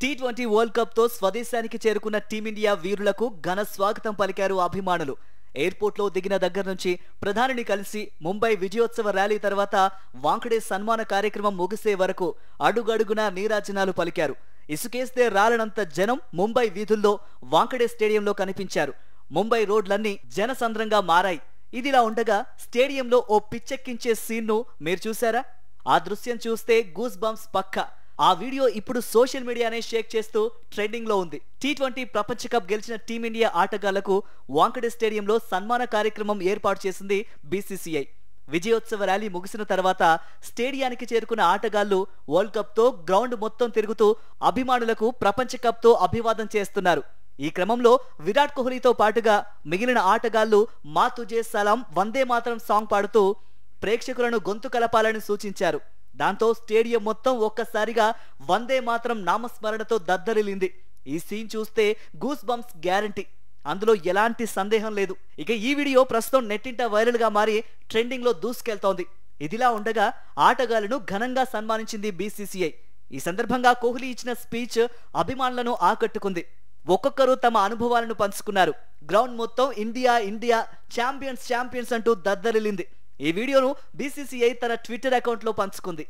T20 world cup తో స్వదేశానికి చేరుకున్న టీమిండియా వీరులకు ఘన స్వాగతం పలికారు అభిమానులు. ఎయిర్పోర్ట్ లో దిగిన దగ్గర నుంచి ప్రధానిని కలిసి ముంబై విజయోత్సవ ర్యాలీ తర్వాత వాంఖడే సన్మాన కార్యక్రమం ముగిసే వరకు అడుగడుగునా నీరాజనాలు పలికారు. ఇసుకేస్తే రాలనంత జనం ముంబై వీధుల్లో వాంఖడే స్టేడియంలో కనిపించారు. ముంబై రోడ్లన్నీ జనసంద్రంగా మారాయి. ఇదిలా ఉండగా స్టేడియంలో ఓ పిచ్చెక్కించే సీన్ను మీరు చూసారా? ఆ దృశ్యం చూస్తే గూస్ బంప్స్ పక్కా. ఆ వీడియో ఇప్పుడు సోషల్ మీడియానే షేక్ చేస్తూ ట్రెండింగ్ లో ఉంది. టీ20 ప్రపంచ కప్ గెలిచిన టీమిండియా ఆటగాళ్లకు వాంఖడే స్టేడియంలో సన్మాన కార్యక్రమం ఏర్పాటు చేసింది బీసీసీఐ. విజయోత్సవ ర్యాలీ ముగిసిన తర్వాత స్టేడియానికి చేరుకున్న ఆటగాళ్లు వరల్డ్ కప్ తో గ్రౌండ్ మొత్తం తిరుగుతూ అభిమానులకు ప్రపంచ కప్ తో అభివాదం చేస్తున్నారు. ఈ క్రమంలో విరాట్ కోహ్లీతో పాటుగా మిగిలిన ఆటగాళ్లు మా తుజే సలాం, వందే మాతరం సాంగ్ పాడుతూ ప్రేక్షకులను గొంతు కలపాలని సూచించారు. దాంతో స్టేడియం మొత్తం ఒక్కసారిగా వందే మాతరం నామస్మరణతో దద్దరిల్లింది. ఈ సీన్ చూస్తే గూస్ బంప్స్ గ్యారంటీ, అందులో ఎలాంటి సందేహం లేదు. ఇక ఈ వీడియో ప్రస్తుతం నెట్టింట వైరల్ గా మారి ట్రెండింగ్ లో దూసుకెళ్తోంది. ఇదిలా ఉండగా ఆటగాళ్లను ఘనంగా సన్మానించింది బీసీసీఐ. ఈ సందర్భంగా కోహ్లీ ఇచ్చిన స్పీచ్ అభిమానులను ఆకట్టుకుంది. ఒక్కొక్కరు తమ అనుభవాలను పంచుకున్నారు. గ్రౌండ్ మొత్తం ఇండియా ఇండియా, ఛాంపియన్స్ ఛాంపియన్స్ అంటూ దద్దరిల్లింది. ఈ వీడియోను బీసీసీఐ తన ట్విట్టర్ అకౌంట్ లో పంచుకుంది.